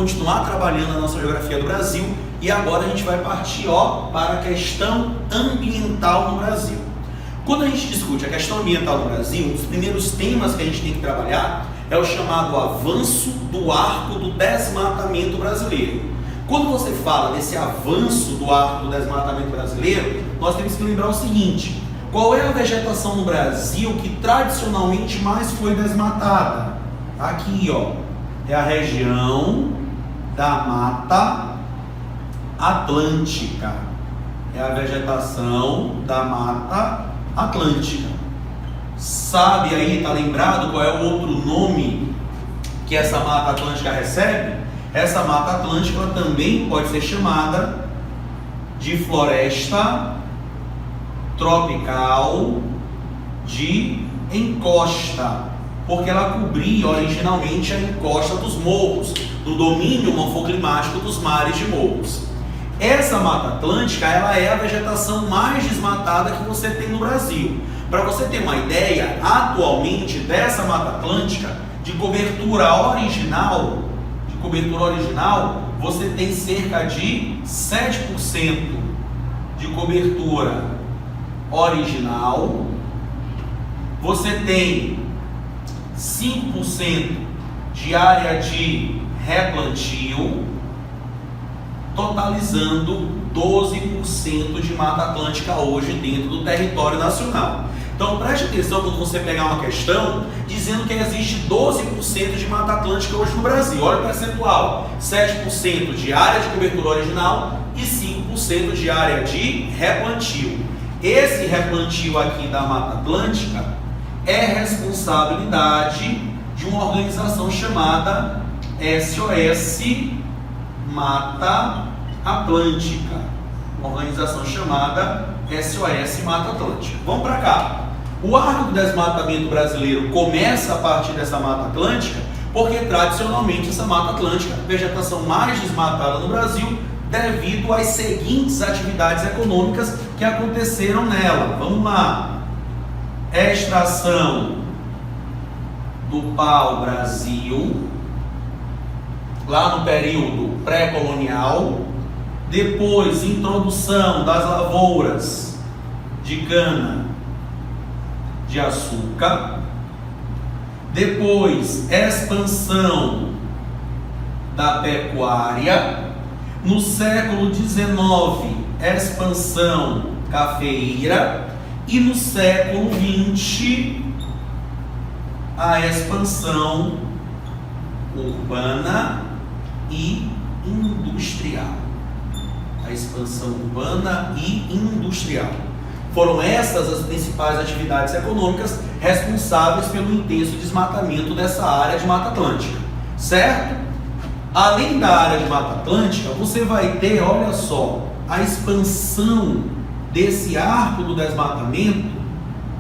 continuar trabalhando a nossa geografia do Brasil e agora a gente vai partir para a questão ambiental no Brasil. Quando a gente discute a questão ambiental no Brasil, um dos primeiros temas que a gente tem que trabalhar é o chamado avanço do arco do desmatamento brasileiro. Quando você fala desse avanço do arco do desmatamento brasileiro, nós temos que lembrar o seguinte: qual é a vegetação no Brasil que tradicionalmente mais foi desmatada? Aqui, é a região da Mata Atlântica. É a vegetação da Mata Atlântica. Sabe aí, tá lembrado qual é o outro nome que essa Mata Atlântica recebe? Essa Mata Atlântica ela também pode ser chamada de floresta tropical de encosta, porque ela cobria originalmente a encosta dos morros, do domínio morfoclimático dos mares de morros. Essa Mata Atlântica ela é a vegetação mais desmatada que você tem no Brasil. Para você ter uma ideia, atualmente dessa Mata Atlântica, de cobertura original, você tem cerca de 7% de cobertura original, você tem 5% de área de replantio, totalizando 12% de Mata Atlântica hoje dentro do território nacional. Então preste atenção quando você pegar uma questão dizendo que existe 12% de Mata Atlântica hoje no Brasil. Olha o percentual: 7% de área de cobertura original e 5% de área de replantio. Esse replantio aqui da Mata Atlântica é responsabilidade de uma organização chamada SOS Mata Atlântica. Uma organização chamada SOS Mata Atlântica. Vamos para cá. O arco do desmatamento brasileiro começa a partir dessa Mata Atlântica, porque tradicionalmente essa Mata Atlântica é a vegetação mais desmatada no Brasil, devido às seguintes atividades econômicas que aconteceram nela. Vamos lá: extração do pau-brasil, lá no período pré-colonial, depois introdução das lavouras de cana de açúcar, depois expansão da pecuária, no século XIX expansão cafeeira e no século XX a expansão urbana e industrial. A expansão urbana e industrial. Foram essas as principais atividades econômicas responsáveis pelo intenso desmatamento dessa área de Mata Atlântica, certo? Além da área de Mata Atlântica, você vai ter, olha só, a expansão desse arco do desmatamento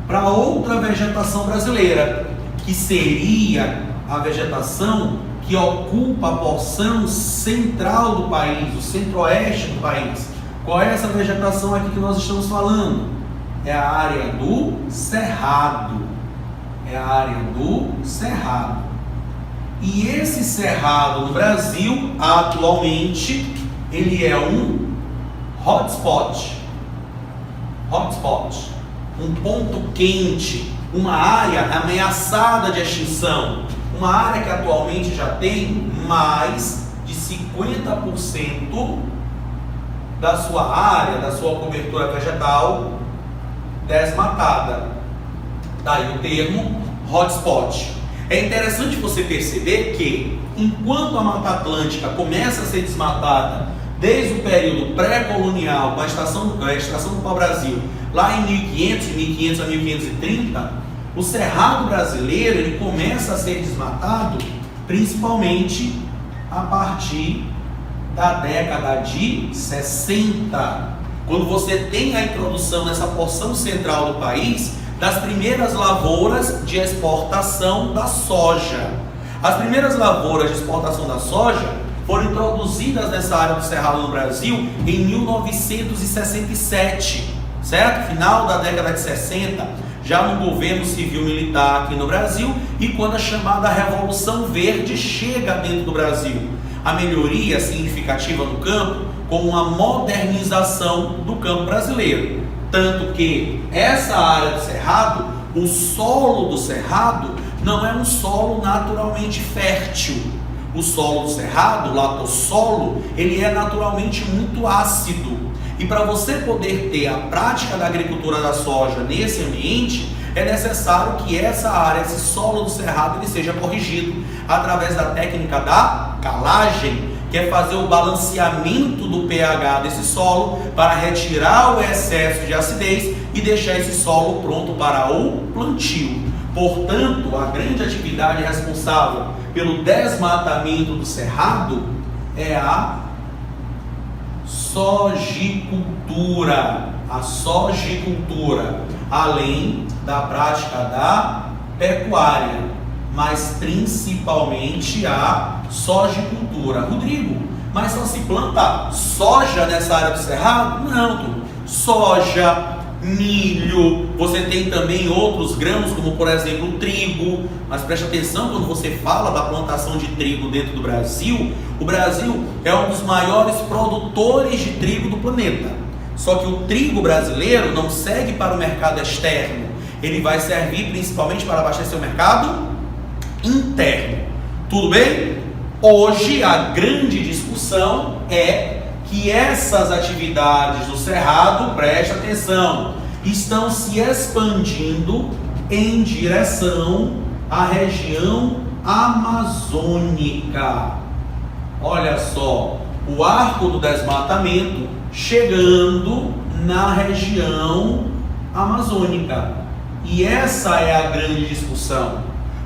para outra vegetação brasileira, que seria a vegetação que ocupa a porção central do país, o centro-oeste do país. Qual é essa vegetação aqui que nós estamos falando? É a área do Cerrado. É a área do Cerrado. E esse Cerrado no Brasil, atualmente, ele é um hotspot. Hotspot. Um ponto quente, uma área ameaçada de extinção. Uma área que atualmente já tem mais de 50% da sua área, da sua cobertura vegetal desmatada. Daí o termo hotspot. É interessante você perceber que, enquanto a Mata Atlântica começa a ser desmatada desde o período pré-colonial, com a extração do pau-brasil, lá em 1500 a 1530, o Cerrado brasileiro ele começa a ser desmatado principalmente a partir da década de 60, quando você tem a introdução nessa porção central do país das primeiras lavouras de exportação da soja. As primeiras lavouras de exportação da soja foram introduzidas nessa área do Cerrado no Brasil em 1967, certo? Final da década de 60, já no governo civil-militar aqui no Brasil, e quando a chamada Revolução Verde chega dentro do Brasil. a melhoria significativa no campo com uma modernização do campo brasileiro. Tanto que essa área do cerrado, o solo do cerrado, não é um solo naturalmente fértil. O solo do cerrado, o latossolo, ele é naturalmente muito ácido. E para você poder ter a prática da agricultura da soja nesse ambiente, é necessário que essa área, esse solo do cerrado, ele seja corrigido através da técnica da calagem, que é fazer o balanceamento do pH desse solo para retirar o excesso de acidez e deixar esse solo pronto para o plantio. Portanto, a grande atividade responsável pelo desmatamento do cerrado é a sojicultura. A sojicultura, além da prática da pecuária, mas principalmente a sojicultura. Rodrigo, mas só se planta soja nessa área do cerrado? Não, tudo. Soja, milho, você tem também outros grãos, como por exemplo o trigo, mas preste atenção quando você fala da plantação de trigo dentro do Brasil. O Brasil é um dos maiores produtores de trigo do planeta, só que o trigo brasileiro não segue para o mercado externo, ele vai servir principalmente para abastecer o mercado interno. Tudo bem? Hoje a grande discussão é que essas atividades do cerrado, preste atenção, estão se expandindo em direção à região amazônica. Olha só, o arco do desmatamento chegando na região amazônica. E essa é a grande discussão,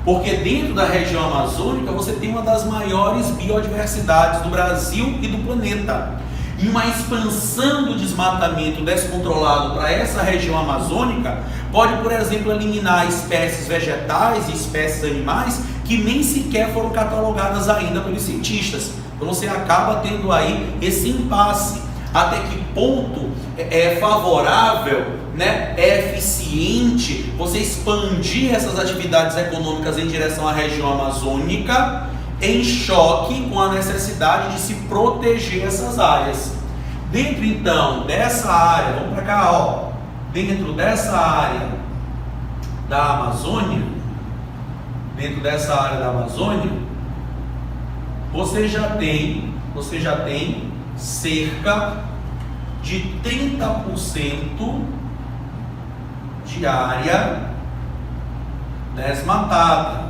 porque dentro da região amazônica você tem uma das maiores biodiversidades do Brasil e do planeta. E uma expansão do desmatamento descontrolado para essa região amazônica pode, por exemplo, eliminar espécies vegetais e espécies animais que nem sequer foram catalogadas ainda pelos cientistas. Então você acaba tendo aí esse impasse. Até que ponto é favorável, né, é eficiente você expandir essas atividades econômicas em direção à região amazônica, em choque com a necessidade de se proteger essas áreas. Dentro então dessa área, vamos para cá, ó, dentro dessa área da Amazônia, você já tem cerca de 30% de área desmatada.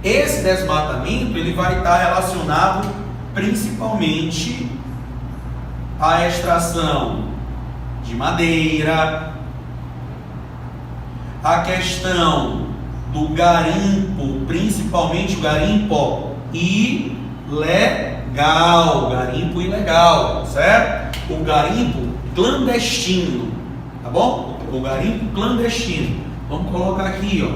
Esse desmatamento ele vai estar relacionado principalmente à extração de madeira, a questão do garimpo, principalmente o garimpo ilegal, certo? O garimpo clandestino, tá bom? O garimpo clandestino. Vamos colocar aqui, ó.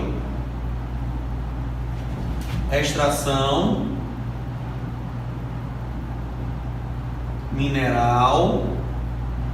Extração mineral,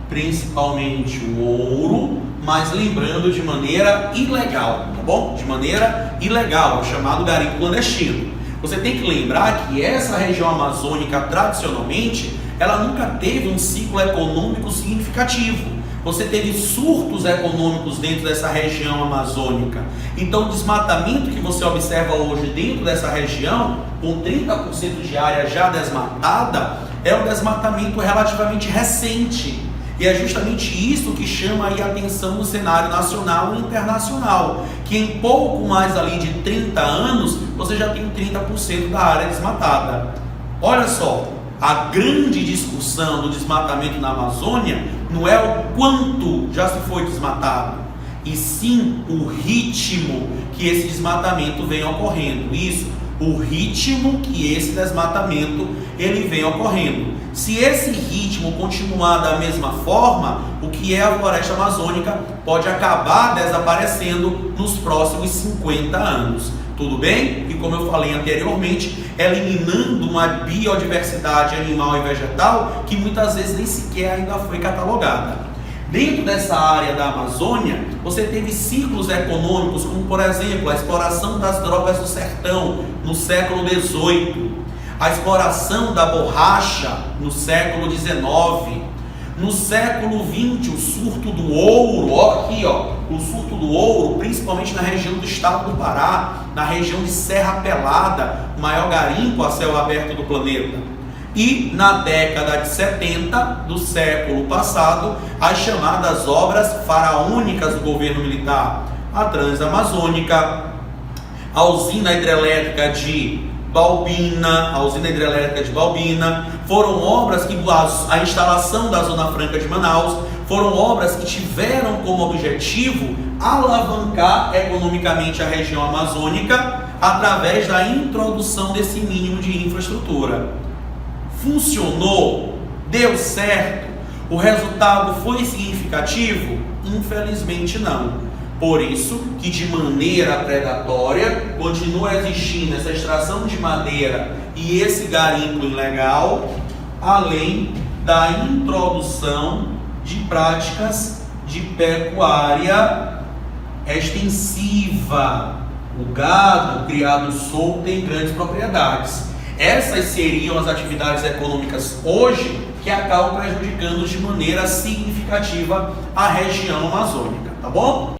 principalmente o ouro, mas lembrando de maneira ilegal, tá bom? De maneira ilegal, chamado garimpo clandestino. Você tem que lembrar que essa região amazônica, tradicionalmente, ela nunca teve um ciclo econômico significativo. Você teve surtos econômicos dentro dessa região amazônica. Então o desmatamento que você observa hoje dentro dessa região, com 30% de área já desmatada, é um desmatamento relativamente recente. E é justamente isso que chama aí a atenção no cenário nacional e internacional, que em pouco mais ali de 30 anos, você já tem 30% da área desmatada. Olha só, a grande discussão do desmatamento na Amazônia não é o quanto já se foi desmatado, e sim o ritmo que esse desmatamento vem ocorrendo. Isso, o ritmo que esse desmatamento ele vem ocorrendo. Se esse ritmo continuar da mesma forma, o que é a floresta amazônica pode acabar desaparecendo nos próximos 50 anos. Tudo bem? E como eu falei anteriormente, eliminando uma biodiversidade animal e vegetal que muitas vezes nem sequer ainda foi catalogada. Dentro dessa área da Amazônia, você teve ciclos econômicos, como por exemplo, a exploração das drogas do sertão no século XVIII, a exploração da borracha no século XIX, no século XX, o surto do ouro, o surto do ouro, principalmente na região do estado do Pará, na região de Serra Pelada, o maior garimpo a céu aberto do planeta. E na década de 70 do século passado, as chamadas obras faraônicas do governo militar, a Transamazônica, a usina hidrelétrica de Balbina, foram obras que a instalação da Zona Franca de Manaus, foram obras que tiveram como objetivo alavancar economicamente a região amazônica através da introdução desse mínimo de infraestrutura. Funcionou? Deu certo? O resultado foi significativo? Infelizmente não. Por isso que de maneira predatória continua existindo essa extração de madeira e esse garimpo ilegal, além da introdução de práticas de pecuária extensiva. O gado criado solto tem grandes propriedades. Essas seriam as atividades econômicas hoje que acabam prejudicando de maneira significativa a região amazônica, tá bom?